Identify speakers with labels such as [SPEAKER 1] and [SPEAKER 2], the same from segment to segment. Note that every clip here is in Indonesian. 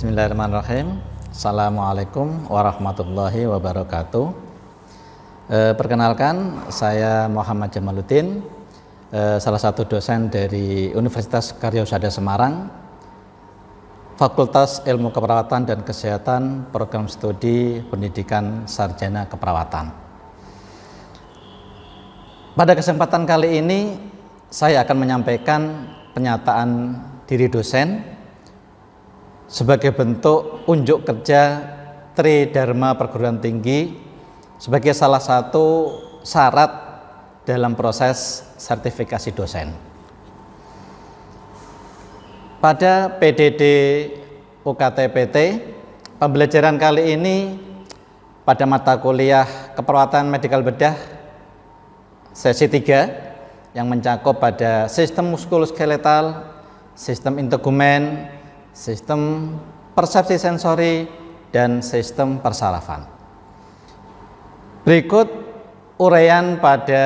[SPEAKER 1] Bismillahirrahmanirrahim. Assalamualaikum warahmatullahi wabarakatuh. Perkenalkan, saya Muhammad Jamaluddin, salah satu dosen dari Universitas Karyosada Semarang, Fakultas Ilmu Keperawatan dan Kesehatan, Program Studi Pendidikan Sarjana Keperawatan. Pada kesempatan kali ini, saya akan menyampaikan pernyataan diri dosen sebagai bentuk unjuk kerja Tridharma Perguruan Tinggi sebagai salah satu syarat dalam proses sertifikasi dosen. Pada PDD UKT-PT, pembelajaran kali ini pada mata kuliah Keperawatan Medikal Bedah sesi 3 yang mencakup pada sistem muskuloskeletal, sistem integumen, sistem persepsi sensori, dan sistem persarafan. Berikut uraian pada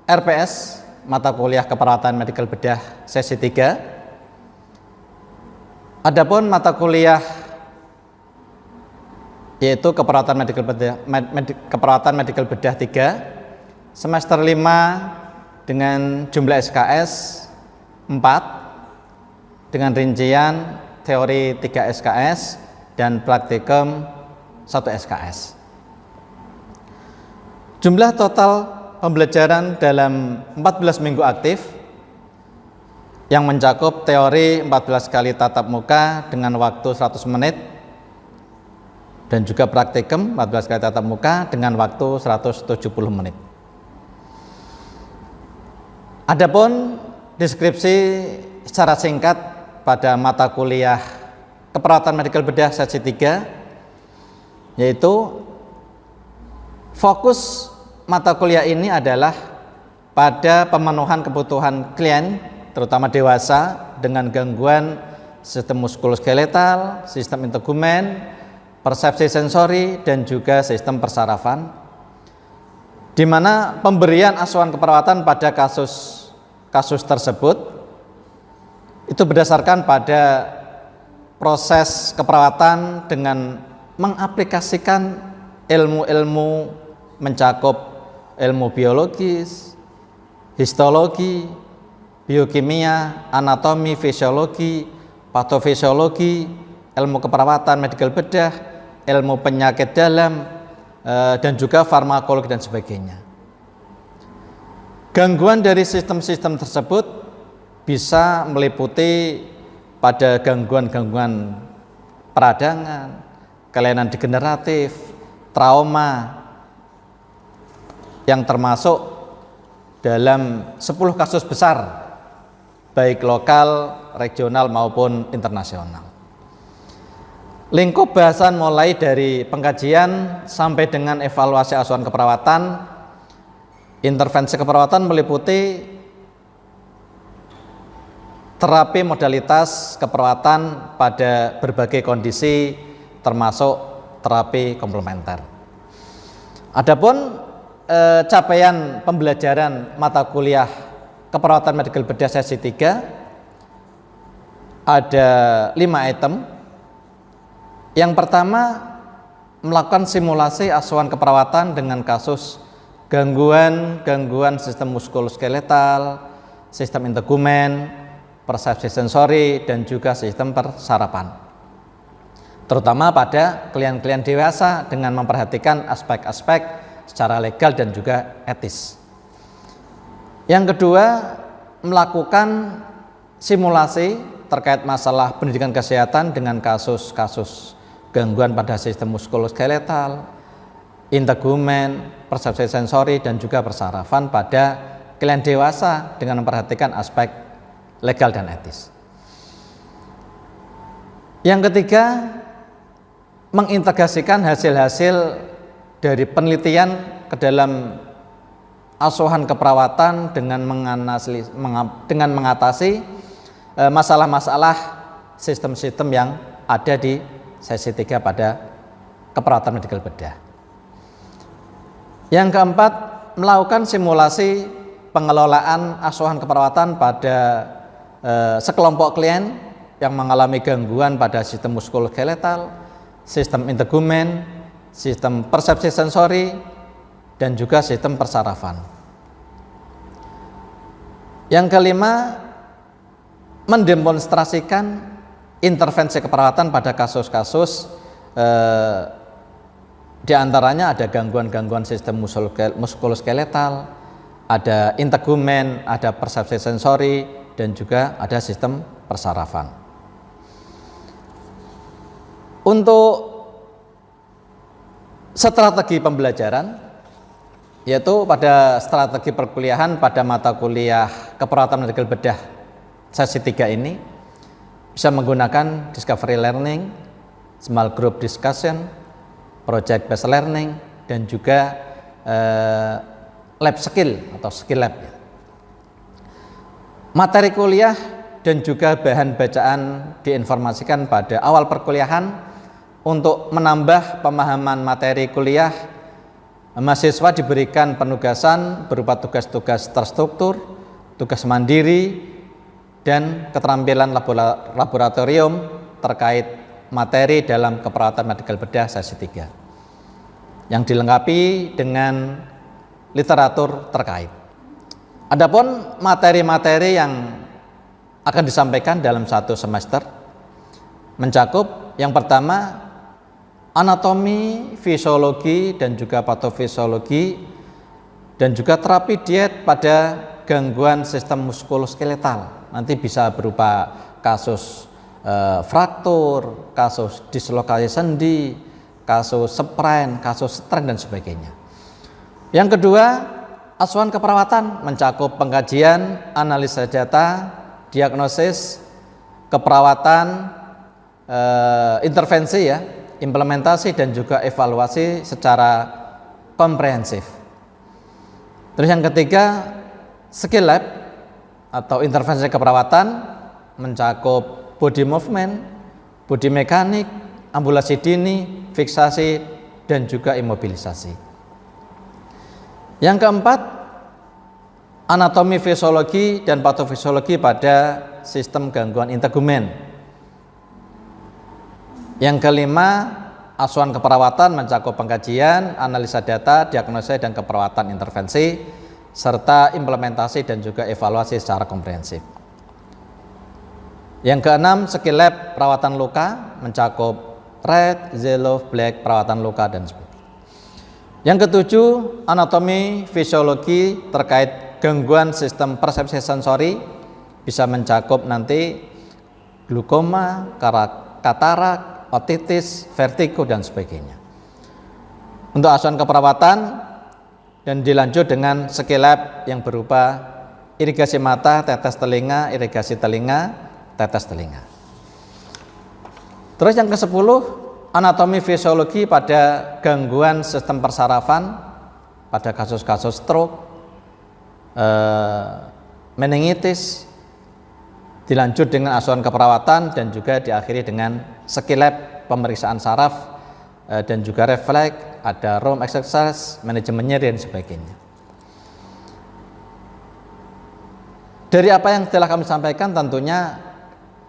[SPEAKER 1] RPS mata kuliah Keperawatan Medikal Bedah sesi 3. Adapun mata kuliah yaitu Keperawatan Medikal Bedah 3 semester 5 dengan jumlah SKS 4 dengan rincian teori 3 SKS dan praktikum 1 SKS. Jumlah total pembelajaran dalam 14 minggu aktif yang mencakup teori 14 kali tatap muka dengan waktu 100 menit dan juga praktikum 14 kali tatap muka dengan waktu 170 menit. Adapun deskripsi secara singkat pada mata kuliah Keperawatan Medikal Bedah sesi 3, yaitu fokus mata kuliah ini adalah pada pemenuhan kebutuhan klien terutama dewasa dengan gangguan sistem muskuloskeletal, sistem integumen, persepsi sensori, dan juga sistem persarafan, di mana pemberian asuhan keperawatan pada kasus tersebut itu berdasarkan pada proses keperawatan dengan mengaplikasikan ilmu-ilmu mencakup ilmu biologis, histologi, biokimia, anatomi, fisiologi, patofisiologi, ilmu keperawatan medikal bedah, ilmu penyakit dalam, dan juga farmakologi dan sebagainya. Gangguan dari sistem-sistem tersebut bisa meliputi pada gangguan-gangguan peradangan, kelainan degeneratif, trauma, yang termasuk dalam 10 kasus besar baik lokal, regional maupun internasional. Lingkup bahasan mulai dari pengkajian sampai dengan evaluasi asuhan keperawatan. Intervensi keperawatan meliputi terapi modalitas keperawatan pada berbagai kondisi termasuk terapi komplementer. Adapun capaian pembelajaran mata kuliah Keperawatan Medikal Bedah sesi 3 ada 5 item. Yang pertama, melakukan simulasi asuhan keperawatan dengan kasus gangguan sistem muskuloskeletal, sistem integumen, persepsi sensori, dan juga sistem persarafan, terutama pada klien-klien dewasa dengan memperhatikan aspek-aspek secara legal dan juga etis. Yang kedua, melakukan simulasi terkait masalah pendidikan kesehatan dengan kasus-kasus gangguan pada sistem muskuloskeletal, integumen, persepsi sensori, dan juga persarafan pada klien dewasa dengan memperhatikan aspek legal dan etis. Yang ketiga, mengintegrasikan hasil-hasil dari penelitian ke dalam asuhan keperawatan dengan mengatasi masalah-masalah sistem-sistem yang ada di sesi 3 pada Keperawatan Medikal Bedah. Yang keempat, melakukan simulasi pengelolaan asuhan keperawatan pada sekelompok klien yang mengalami gangguan pada sistem muskuloskeletal, sistem integumen, sistem persepsi sensori, dan juga sistem persarafan. Yang kelima, mendemonstrasikan intervensi keperawatan pada kasus-kasus di antaranya ada gangguan-gangguan sistem muskuloskeletal, ada integumen, ada persepsi sensori, dan juga ada sistem persarafan. Untuk strategi pembelajaran, yaitu pada strategi perkuliahan pada mata kuliah keperawatan medical bedah sesi 3 ini bisa menggunakan discovery learning, small group discussion, project based learning, dan juga lab skill atau skill lab. Materi kuliah dan juga bahan bacaan diinformasikan pada awal perkuliahan. Untuk menambah pemahaman materi kuliah, mahasiswa diberikan penugasan berupa tugas-tugas terstruktur, tugas mandiri, dan keterampilan laboratorium terkait materi dalam keperawatan medical bedah sesi 3 yang dilengkapi dengan literatur terkait. Adapun materi-materi yang akan disampaikan dalam satu semester mencakup yang pertama anatomi, fisiologi, dan juga patofisiologi, dan juga terapi diet pada gangguan sistem muskuloskeletal. Nanti bisa berupa kasus fraktur, kasus dislokasi sendi, kasus sprain, kasus strain, dan sebagainya. Yang kedua, asuhan keperawatan mencakup pengkajian, analisa data, diagnosis, keperawatan, intervensi ya, implementasi, dan juga evaluasi secara komprehensif. Terus yang ketiga, skill lab atau intervensi keperawatan mencakup body movement, body mekanik, ambulasi dini, fiksasi, dan juga imobilisasi. Yang keempat, anatomi fisiologi dan patofisiologi pada sistem gangguan integumen. Yang kelima, asuhan keperawatan mencakup pengkajian, analisa data, diagnosis, dan keperawatan intervensi, serta implementasi dan juga evaluasi secara komprehensif. Yang keenam, skill lab perawatan luka mencakup red, yellow, black, perawatan luka, dan sebagainya. Yang ketujuh, anatomi fisiologi terkait gangguan sistem persepsi sensori bisa mencakup nanti glukoma, katarak, otitis, vertigo, dan sebagainya. Untuk asuhan keperawatan dan dilanjut dengan skill lab yang berupa irigasi mata, tetes telinga, irigasi telinga, tetes telinga. Terus yang ke-10, anatomi fisiologi pada gangguan sistem persarafan pada kasus-kasus stroke, meningitis, dilanjut dengan asuhan keperawatan, dan juga diakhiri dengan skill lab pemeriksaan saraf dan juga refleks, ada room exercise, manajemen nyeri, dan sebagainya. Dari apa yang telah kami sampaikan, tentunya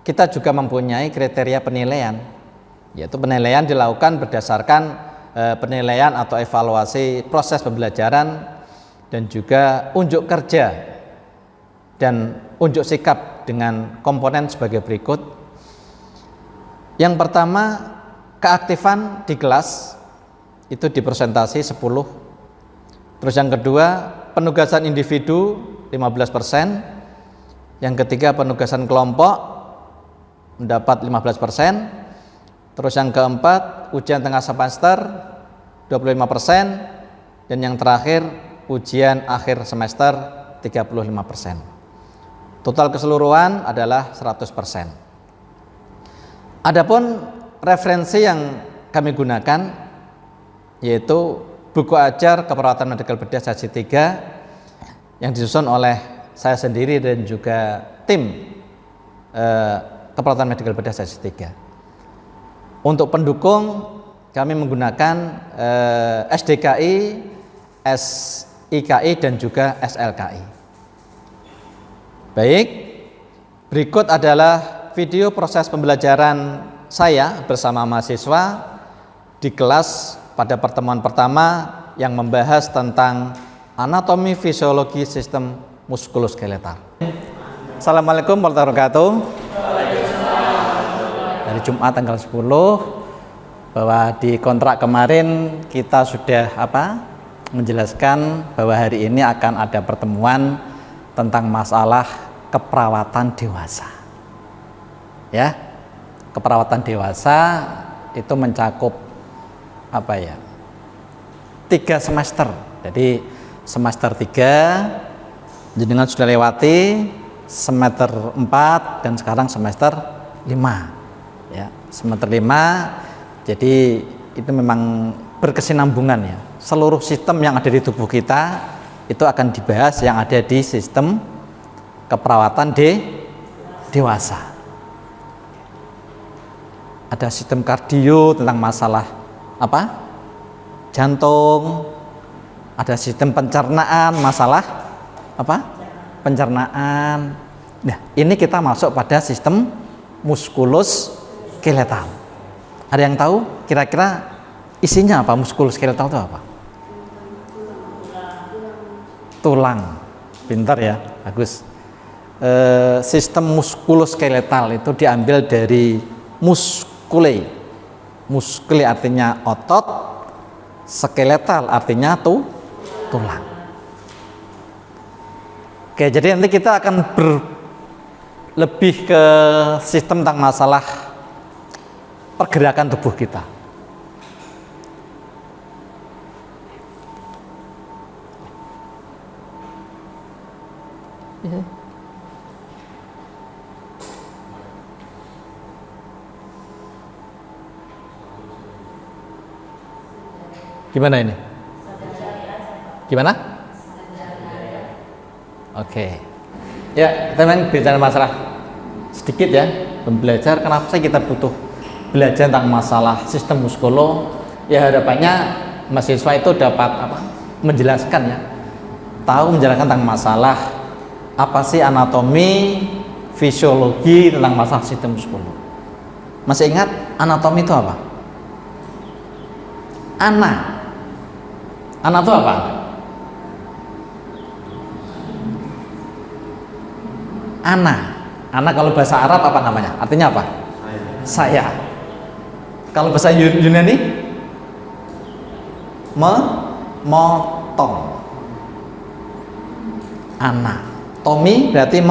[SPEAKER 1] kita juga mempunyai kriteria penilaian, yaitu penilaian dilakukan berdasarkan penilaian atau evaluasi proses pembelajaran dan juga unjuk kerja dan unjuk sikap dengan komponen sebagai berikut. Yang pertama, keaktifan di kelas itu dipresentasi 10. Terus yang kedua, penugasan individu 15%. Yang ketiga, penugasan kelompok mendapat 15%. Terus yang keempat, ujian tengah semester 25%. Dan yang terakhir, ujian akhir semester 35%. Total keseluruhan adalah 100%. Adapun referensi yang kami gunakan yaitu buku ajar keperawatan medical bedah sesi 3 yang disusun oleh saya sendiri dan juga tim keperawatan medical bedah sesi 3. Untuk pendukung kami menggunakan SDKI, SIKI, dan juga SLKI. Baik, berikut adalah video proses pembelajaran saya bersama mahasiswa di kelas pada pertemuan pertama yang membahas tentang anatomi fisiologi sistem muskuloskeletal. Assalamualaikum warahmatullahi wabarakatuh. Dari Jumat tanggal 10, bahwa di kontrak kemarin kita sudah menjelaskan bahwa hari ini akan ada pertemuan tentang masalah keperawatan dewasa. Ya, keperawatan dewasa itu mencakup 3 semester. Jadi semester 3 jenengan sudah lewati, semester 4 dan sekarang semester 5. Ya, semester 5. Jadi itu memang berkesinambungan ya. Seluruh sistem yang ada di tubuh kita itu akan dibahas yang ada di sistem keperawatan dewasa. Ada sistem kardio tentang masalah jantung, ada sistem pencernaan, masalah pencernaan. Nah, ini kita masuk pada sistem muskuloskeletal. Ada yang tahu kira-kira isinya apa? Muskuloskeletal itu apa? Tulang. Pintar ya, bagus. Sistem muskuloskeletal itu diambil dari muskule. Muskule artinya otot, skeletal artinya tulang. Oke, jadi nanti kita akan lebih ke sistem tentang masalah pergerakan tubuh kita. Gimana ini? Gimana? Oke. Ya, kita bicara masalah sedikit ya. Belajar kenapa sih kita butuh belajar tentang masalah sistem muskulo? Ya harapannya mahasiswa itu dapat menjelaskan ya. Tahu menjelaskan tentang masalah apa sih anatomi, fisiologi tentang masalah sistem muskulo. Masih ingat anatomi itu apa? Ana itu apa? Ana kalau bahasa Arab apa namanya? Artinya apa? Saya. Kalau bahasa Yunani? Memotong. Anatomi berarti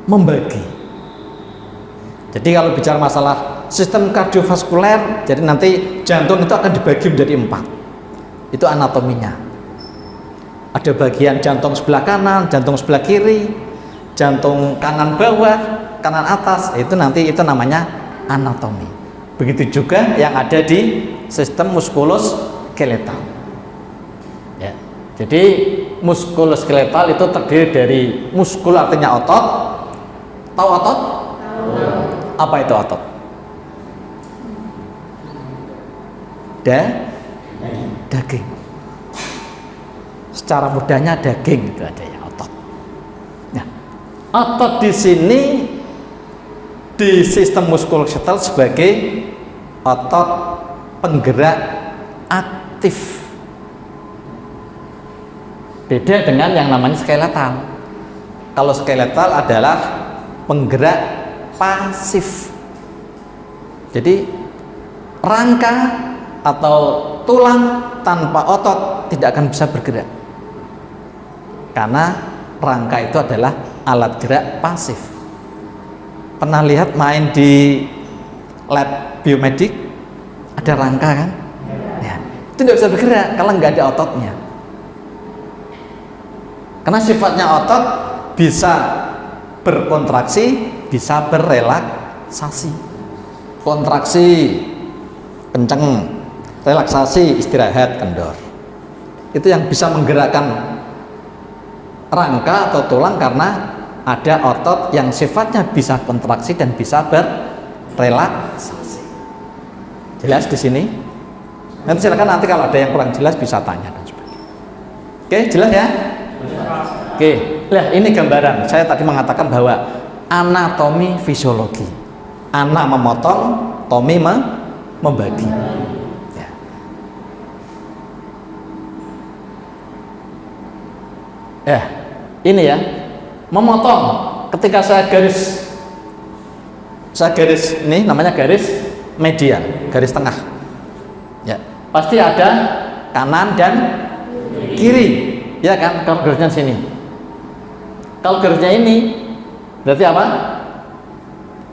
[SPEAKER 1] membagi. Jadi kalau bicara masalah sistem kardiovaskuler, jadi nanti jantung itu akan dibagi menjadi 4. Itu anatominya. Ada bagian jantung sebelah kanan, jantung sebelah kiri, jantung kanan bawah, kanan atas. Itu namanya anatomi. Begitu juga yang ada di sistem muskuloskeletal. Ya. Jadi muskuloskeletal itu terdiri dari muskul artinya otot. Tahu otot? Apa itu otot? Daging. Secara mudahnya daging itu ada ya, otot. Nah, otot di sini di sistem muskuloskeletal sebagai otot penggerak aktif. Beda dengan yang namanya skeletal. Kalau skeletal adalah penggerak pasif. Jadi rangka atau tulang tanpa otot tidak akan bisa bergerak, karena rangka itu adalah alat gerak pasif. Pernah lihat main di lab biomedik, ada rangka kan? Ya, itu tidak bisa bergerak kalau nggak ada ototnya. Karena sifatnya otot bisa berkontraksi, bisa berrelaksasi. Kontraksi kenceng, relaksasi istirahat kendor. Itu yang bisa menggerakkan rangka atau tulang, karena ada otot yang sifatnya bisa kontraksi dan bisa berrelaksasi. Jelas di sini? Nanti silakan, nanti kalau ada yang kurang jelas bisa tanya dan sebagainya. Oke, jelas ya? Oke, nah ini gambaran. Saya tadi mengatakan bahwa anatomi fisiologi. Ana memotong, tomi membagi. Ya, ini ya, memotong. Ketika saya garis ini namanya garis median, garis tengah. Ya, pasti ada kanan dan kiri, ya kan? Kalau garisnya sini, kalau garisnya ini, berarti apa?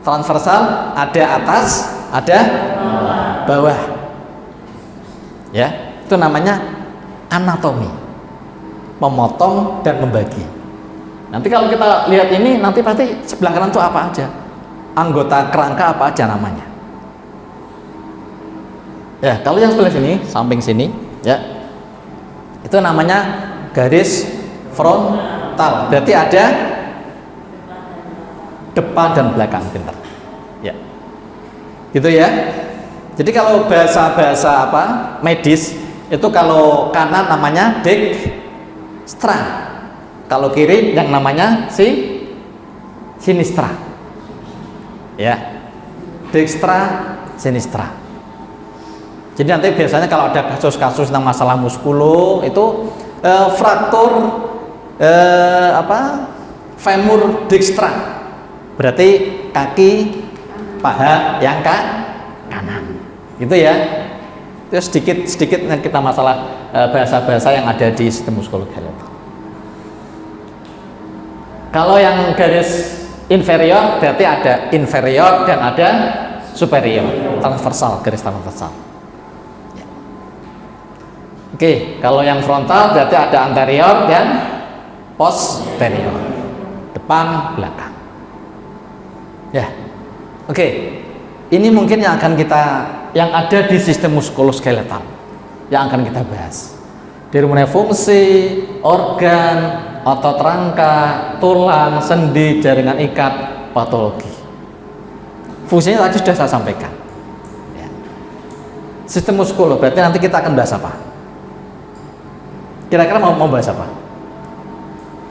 [SPEAKER 1] Transversal, ada atas, ada bawah. Ya, itu namanya anatomi. Memotong dan membagi. Nanti kalau kita lihat ini, nanti pasti sebelah kanan itu apa aja, anggota kerangka apa aja namanya. Ya, kalau yang sebelah sini, samping sini, ya, itu namanya garis frontal. Berarti ada depan dan belakang, pintar. Ya, gitu ya. Jadi kalau bahasa apa medis itu, kalau kanan namanya dextra, kalau kiri yang namanya sinistra. Ya, dextra, sinistra. Jadi nanti biasanya kalau ada kasus-kasus tentang masalah muskulo itu fraktur femur dextra, berarti kaki paha yang kanan, gitu ya. Itu sedikit kita masalah bahasa-bahasa yang ada di sistem muskuloskeletal. Kalau yang garis inferior berarti ada inferior dan ada superior, transversal, garis transversal. Ya. Oke, kalau yang frontal berarti ada anterior dan posterior, depan belakang. Ya, oke. Ini mungkin yang ada di sistem muskuloskeletal yang akan kita bahas. Dari mulai fungsi, organ, otot rangka, tulang, sendi, jaringan ikat, patologi. Fungsinya tadi sudah saya sampaikan. Ya. Sistem muskulo, berarti nanti kita akan bahas apa? Kira-kira mau bahas apa?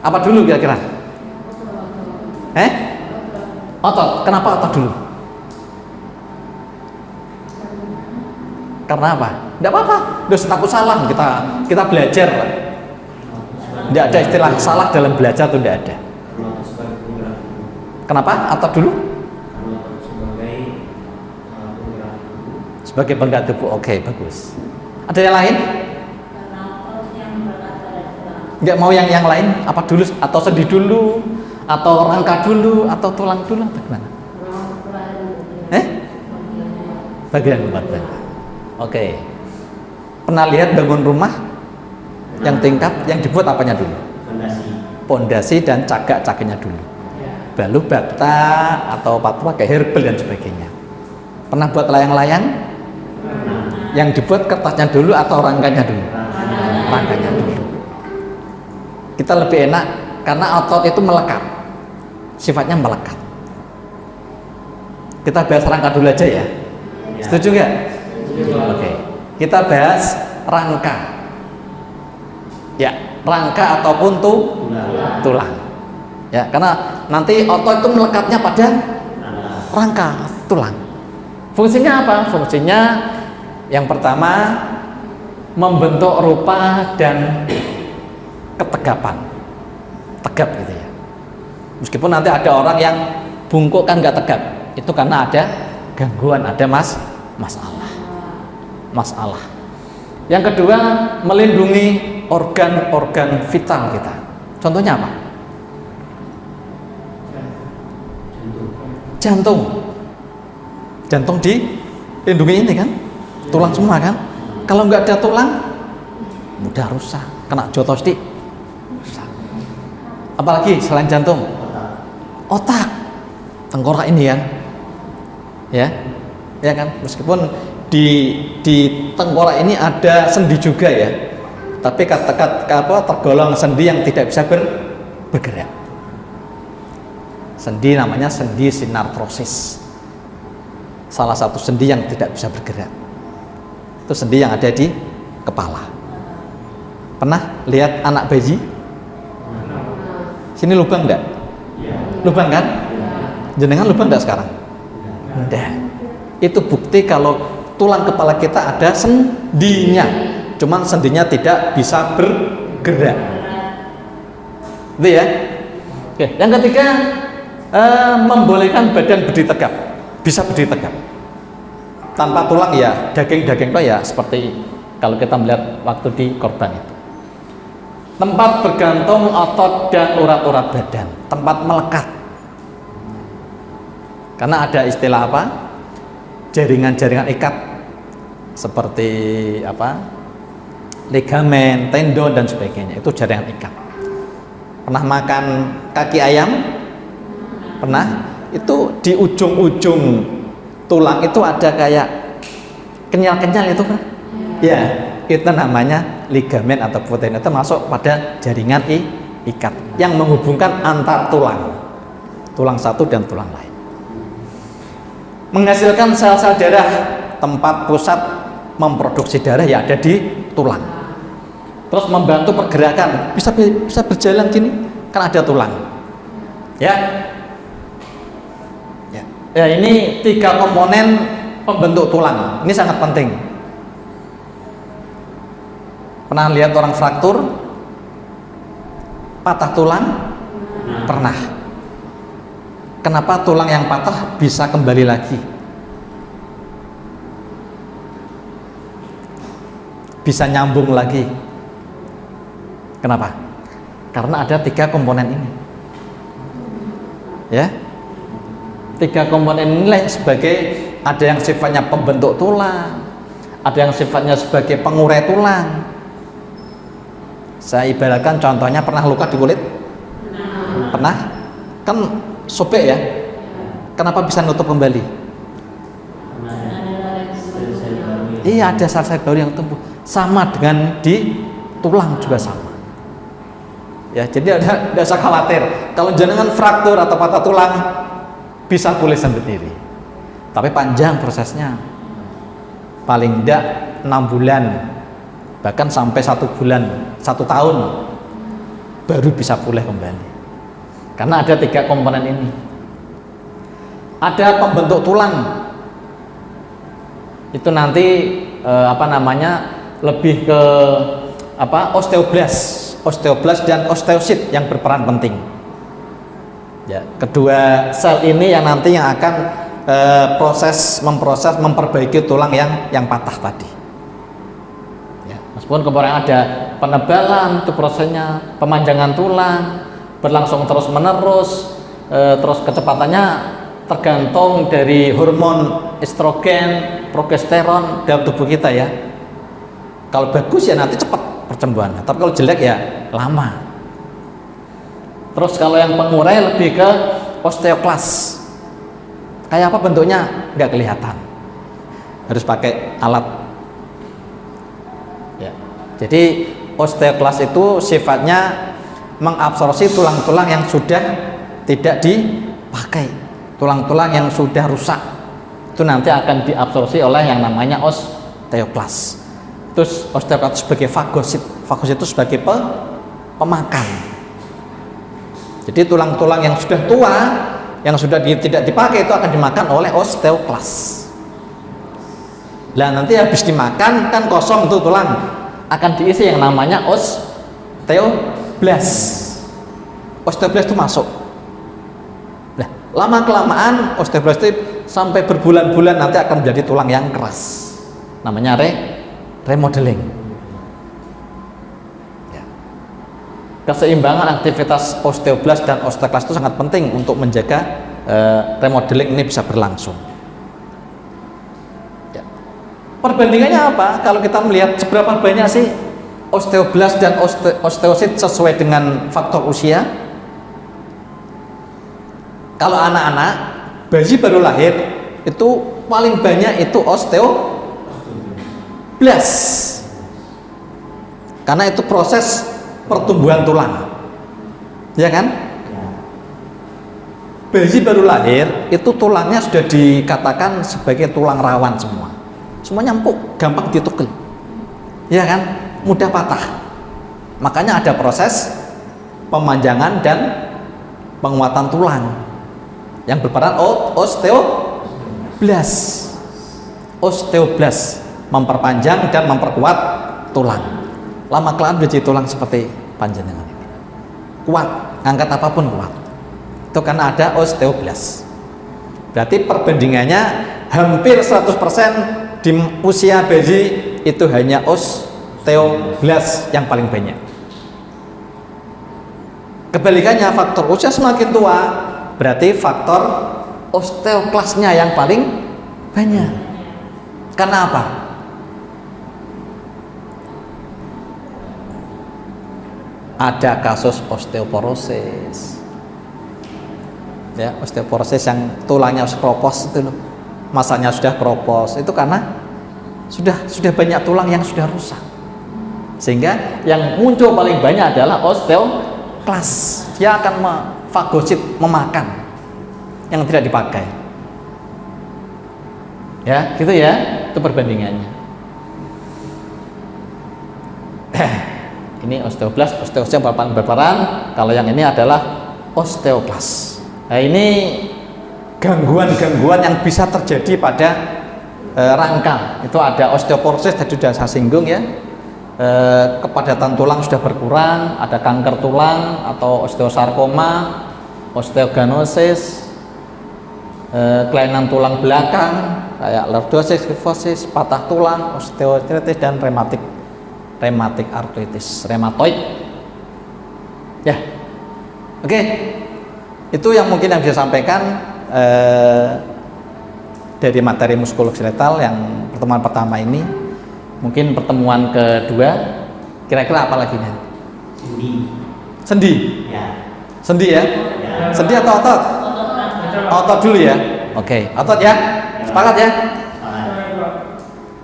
[SPEAKER 1] Apa dulu kira-kira? Otot. Kenapa otot dulu? Karena apa? Tidak apa-apa. Terus takut salah, kita belajar. Tidak ada istilah salah dalam belajar, itu tidak ada. Kenapa? Otot dulu? Sebagai penggerak tubuh. Oke, bagus. Ada yang lain? Nggak mau yang lain? Apa dulu? Atau sendi dulu? Atau rangka dulu? Atau tulang dulu? Atau gimana? Bagian keempat. Oke. Pernah lihat bangun rumah yang tingkat, yang dibuat apanya dulu? Pondasi dan cagak-cagaknya dulu. Baru bata atau pakai herbal dan sebagainya. Pernah buat layang-layang? Yang dibuat kertasnya dulu atau rangkanya dulu? Rangkanya dulu. Kita lebih enak karena otot itu melekat. Sifatnya melekat. Kita bahas rangka dulu aja ya. Setuju nggak? Oke. Kita bahas rangka. Ya, rangka ataupun tulang. Ya, karena nanti otot itu melekatnya pada rangka tulang. Fungsinya apa? Fungsinya yang pertama membentuk rupa dan ketegapan. Tegap gitu ya. Meskipun nanti ada orang yang bungkuk kan nggak tegap, itu karena ada gangguan, ada masalah. Yang kedua, melindungi organ-organ vital kita. Contohnya apa? Jantung dilindungi ini kan, tulang semua kan. Kalau nggak ada tulang, mudah rusak, kena jotosti, rusak. Apalagi selain jantung, otak, tengkorak ini kan, ya kan. Meskipun di tengkorak ini ada sendi juga ya, tapi tergolong sendi yang tidak bisa bergerak. Sendi namanya sendi sinartrosis. Salah satu sendi yang tidak bisa bergerak. Itu sendi yang ada di kepala. Pernah lihat anak bayi? Sini lubang enggak? Lubang kan? Jenengan lupa enggak sekarang? Enggak. Itu bukti kalau tulang kepala kita ada sendinya, cuman sendinya tidak bisa bergerak. Itu ya. Oke, yang ketiga, membolehkan badan berdiri tegap, bisa berdiri tegap. Tanpa tulang ya daging-daging itu ya seperti kalau kita melihat waktu di korban itu. Tempat bergantung otot dan urat-urat badan, tempat melekat. Karena ada istilah apa? Jaringan-jaringan ikat seperti apa? Ligamen, tendon dan sebagainya. Itu jaringan ikat. Pernah makan kaki ayam? Pernah? Itu di ujung-ujung tulang itu ada kayak kenyal-kenyal itu kan? Ya, itu namanya ligamen atau tendon, itu masuk pada jaringan ikat yang menghubungkan antar tulang satu dan tulang lain. Menghasilkan sel-sel darah, tempat pusat memproduksi darah ya ada di tulang. Terus membantu pergerakan, bisa berjalan gini kan ada tulang. Ya. Ya, ini 3 komponen pembentuk tulang. Ini sangat penting. Pernah lihat orang fraktur? Patah tulang? Pernah. Kenapa tulang yang patah bisa kembali lagi? Bisa nyambung lagi. Kenapa? Karena ada 3 komponen ini. Ya. 3 komponen inilah sebagai, ada yang sifatnya pembentuk tulang, ada yang sifatnya sebagai pengurai tulang. Saya ibaratkan contohnya, pernah luka di kulit? Pernah? Kan sobek ya? Kenapa bisa nutup kembali? Iya, ada sel-sel baru yang tumbuh. Sama dengan di tulang juga sama. Ya, jadi tidak usah khawatir. Kalau jenengan fraktur atau patah tulang, bisa pulih sendiri. Tapi panjang prosesnya. Paling tidak 6 bulan, bahkan sampai 1 bulan, 1 tahun baru bisa pulih kembali. Karena ada 3 komponen ini. Ada pembentuk tulang. Itu nanti lebih ke osteoblast dan osteosit yang berperan penting. Ya, kedua sel ini yang nanti yang akan memperbaiki tulang yang patah tadi. Ya, meskipun kemarin ada penebalan, itu prosesnya pemanjangan tulang berlangsung terus menerus, terus kecepatannya tergantung dari hormon estrogen, progesteron dalam tubuh kita ya. Kalau bagus ya nanti cepat percembuhannya, tapi kalau jelek ya lama. Terus kalau yang pengurai lebih ke osteoklas. Kayak apa bentuknya? Nggak kelihatan. Harus pakai alat. Ya. Jadi osteoklas itu sifatnya mengabsorpsi tulang-tulang yang sudah tidak dipakai. Tulang-tulang yang sudah rusak. Itu nanti akan diabsorpsi oleh yang namanya osteoklas. Terus osteoklas sebagai fagosit. Fagosit itu sebagai pemakan. Jadi tulang-tulang yang sudah tua, yang sudah tidak dipakai itu akan dimakan oleh osteoklas. Nah nanti habis dimakan kan kosong tuh tulang, akan diisi yang namanya osteoblast. Osteoblast itu masuk. Nah lama kelamaan osteoblast itu sampai berbulan-bulan nanti akan menjadi tulang yang keras. Namanya remodeling. Keseimbangan aktivitas osteoblast dan osteoklas itu sangat penting untuk menjaga remodeling ini bisa berlangsung. Ya. Perbandingannya apa? Kalau kita melihat seberapa banyak sih osteoblast dan osteosit sesuai dengan faktor usia? Kalau anak-anak, bayi baru lahir itu paling banyak itu osteoblast. Karena itu proses pertumbuhan tulang, ya kan? Bayi baru lahir itu tulangnya sudah dikatakan sebagai tulang rawan semuanya empuk, gampang ditukel, ya kan? Mudah patah. Makanya ada proses pemanjangan dan penguatan tulang. Yang berperan osteoblast memperpanjang dan memperkuat tulang. Lama kelamaan jadi tulang seperti panjenengan ini. Kuat, angkat apapun kuat. Itu karena ada osteoblast. Berarti perbandingannya hampir 100% di usia bayi itu hanya osteoblast yang paling banyak. Kebalikannya, faktor usia semakin tua berarti faktor osteoklasnya yang paling banyak. Karena apa? Ada kasus osteoporosis. Ya, osteoporosis yang tulangnya keropos itu loh. Masanya sudah keropos. Itu karena sudah banyak tulang yang sudah rusak. Sehingga yang muncul paling banyak adalah osteoklas. Dia akan fagosit, memakan yang tidak dipakai. Ya, gitu ya. Itu perbandingannya. Ini osteoblast, osteosis berperan. Kalau yang ini adalah osteoklas. Nah, ini gangguan-gangguan yang bisa terjadi pada rangka. Itu ada osteoporosis, tadi sudah saya singgung ya. Kepadatan tulang sudah berkurang, ada kanker tulang atau osteosarkoma, osteoganosis, kelainan tulang belakang kayak lordosis, kifosis, patah tulang, osteoartritis dan rematik arthritis, rheumatoid. Ya, oke. Itu yang mungkin yang bisa sampaikan dari materi muskuloskeletal yang pertemuan pertama ini. Mungkin pertemuan kedua kira-kira apa lagi nih? Sendi. Ya. Sendi ya? Ya. Sendi atau otot? Otot dulu ya. Oke, otot ya. Sepakat ya?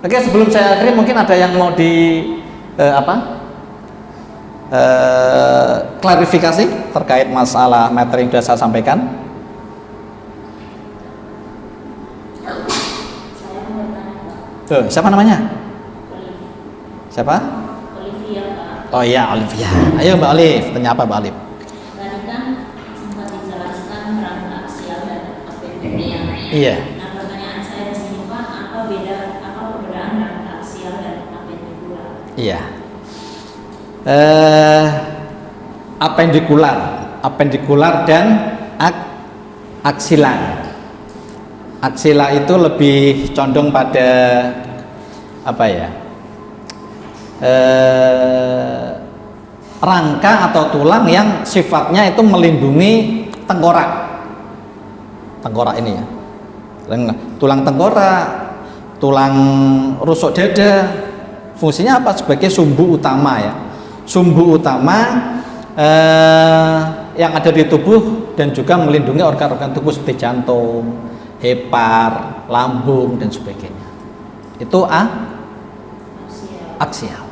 [SPEAKER 1] Oke, sebelum saya akhiri mungkin ada yang mau klarifikasi terkait masalah materi yang sudah saya sampaikan. Siapa namanya? Siapa?
[SPEAKER 2] Olivia, Pak.
[SPEAKER 1] Oh iya, Olivia. Ayo Mbak Olive, tanya apa Mbak Olive?
[SPEAKER 2] Tadi kan sempat dijelaskan rangka aksial dan apendiknya.
[SPEAKER 1] Iya.
[SPEAKER 2] Nah, pertanyaan saya di sini Pak, apa perbedaan rangka aksial dan apendikular?
[SPEAKER 1] Iya. Apendikular dan aksila. Aksila itu lebih condong pada apa ya? Rangka atau tulang yang sifatnya itu melindungi tengkorak ini ya, tulang tengkorak, tulang rusuk dada, fungsinya apa? Sebagai sumbu utama ya, sumbu utama yang ada di tubuh dan juga melindungi organ-organ tubuh seperti jantung, hepar, lambung dan sebagainya. Itu aksial.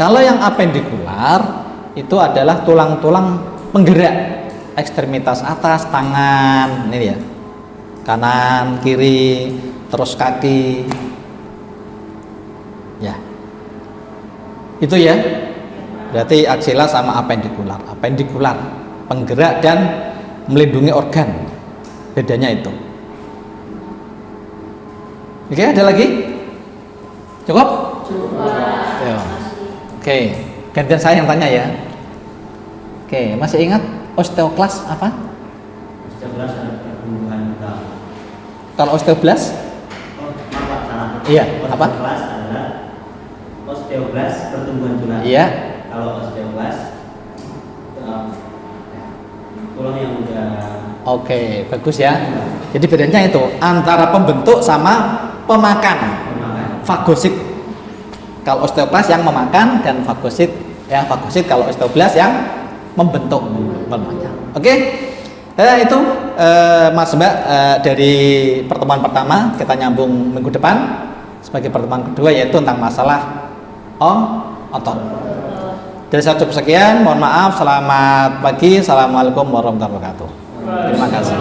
[SPEAKER 1] Kalau yang apendikular itu adalah tulang-tulang penggerak ekstremitas atas, tangan, ini ya, kanan, kiri, terus kaki, ya. Itu ya. Berarti aksila sama apendikular. Apendikular penggerak dan melindungi organ. Bedanya itu. Oke, ada lagi? Cukup? Ya. Oke, gantian saya yang tanya ya. Oke, masih ingat osteoklas apa?
[SPEAKER 3] Osteoblas adalah pertumbuhan tulang.
[SPEAKER 1] Kalau osteoblas?
[SPEAKER 3] Oh, maaf, salah.
[SPEAKER 1] Iya, apa?
[SPEAKER 3] Osteoklas adalah osteoblas pertumbuhan tulang.
[SPEAKER 1] Iya.
[SPEAKER 3] Kalau osteoblas tulang yang udah.
[SPEAKER 1] Oke, bagus ya. Jadi bedanya itu antara pembentuk sama pemakan. Fagosit. Kalau osteoklas yang memakan dan fagosit kalau osteoblas yang membentuk namanya. Oke. Itu Mas Mbak dari pertemuan pertama kita nyambung minggu depan sebagai pertemuan kedua yaitu tentang masalah otot. Dari saya cukup sekian, mohon maaf, selamat pagi, assalamualaikum warahmatullahi wabarakatuh. Terima kasih.